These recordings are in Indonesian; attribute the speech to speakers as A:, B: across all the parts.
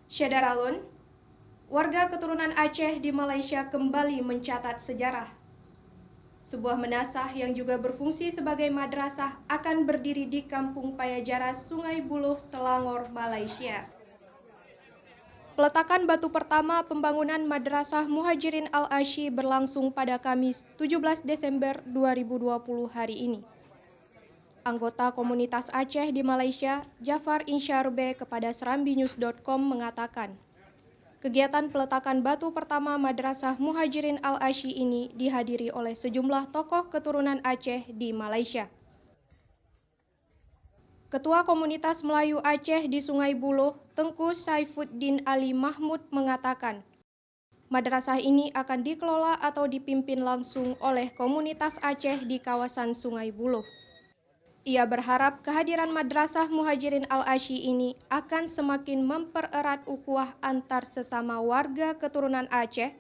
A: Syedaralun, warga keturunan Aceh di Malaysia kembali mencatat sejarah. Sebuah madrasah yang juga berfungsi sebagai madrasah akan berdiri di Kampung Payajara, Sungai Buloh, Selangor, Malaysia. Peletakan batu pertama pembangunan Madrasah Muhajirin Al-Asy berlangsung pada Kamis 17 Desember 2020 hari ini. Anggota komunitas Aceh di Malaysia, Jafar Insyarbe, kepada serambinews.com mengatakan, kegiatan peletakan batu pertama Madrasah Muhajirin Al-Asy ini dihadiri oleh sejumlah tokoh keturunan Aceh di Malaysia. Ketua Komunitas Melayu Aceh di Sungai Buloh, Tengku Saifuddin Ali Mahmud, mengatakan, madrasah ini akan dikelola atau dipimpin langsung oleh komunitas Aceh di kawasan Sungai Buloh. Ia berharap kehadiran Madrasah Muhajirin Al-Asy ini akan semakin mempererat ukhuwah antar sesama warga keturunan Aceh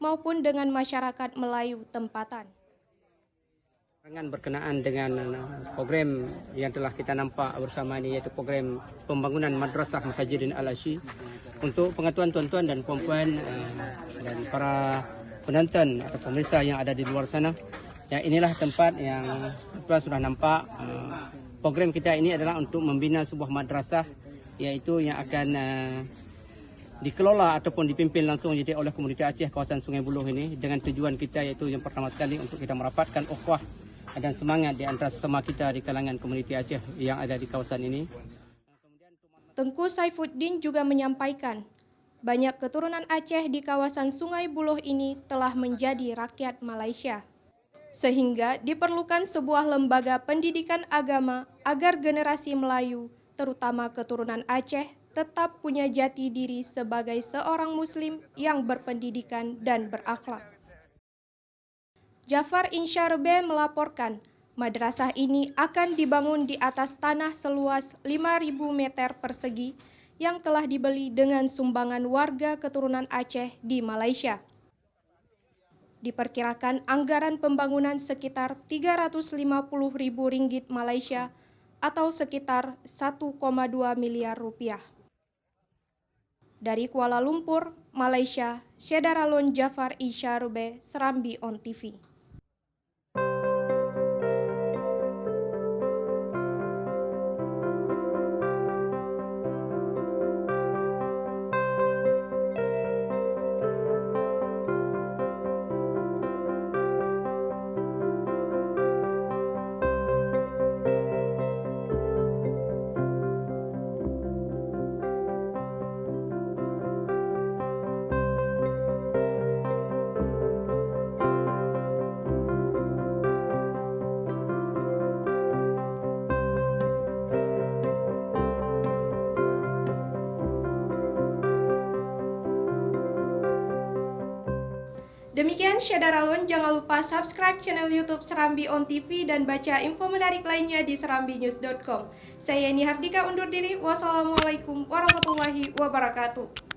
A: maupun dengan masyarakat Melayu tempatan.
B: Berkenaan dengan program yang telah kita nampak bersama ini, yaitu program pembangunan Madrasah Muhajirin Al-Asy untuk pengetahuan tuan-tuan dan puan-puan dan para penonton atau pemirsa yang ada di luar sana. Ya, inilah tempat yang tuan sudah nampak. Program kita ini adalah untuk membina sebuah madrasah, yaitu yang akan dikelola ataupun dipimpin langsung jadi oleh komunitas Aceh kawasan Sungai Buloh ini, dengan tujuan kita yaitu yang pertama sekali untuk kita merapatkan ukhuwah dan semangat di antara sesama kita di kalangan komunitas Aceh yang ada di kawasan ini.
A: Tengku Saifuddin juga menyampaikan, banyak keturunan Aceh di kawasan Sungai Buloh ini telah menjadi rakyat Malaysia, sehingga diperlukan sebuah lembaga pendidikan agama agar generasi Melayu, terutama keturunan Aceh, tetap punya jati diri sebagai seorang Muslim yang berpendidikan dan berakhlak. Jafar Insyarbe melaporkan, madrasah ini akan dibangun di atas tanah seluas 5.000 meter persegi yang telah dibeli dengan sumbangan warga keturunan Aceh di Malaysia. Diperkirakan anggaran pembangunan sekitar Rp350.000 Malaysia atau sekitar 1,2 miliar rupiah. Dari Kuala Lumpur, Malaysia, Syedaralun Jafar Insyarbe, Serambi On TV. Demikian Syedaralun, jangan lupa subscribe channel YouTube Serambi On TV dan baca info menarik lainnya di serambinews.com. Saya Yani Hardika undur diri. Wassalamualaikum warahmatullahi wabarakatuh.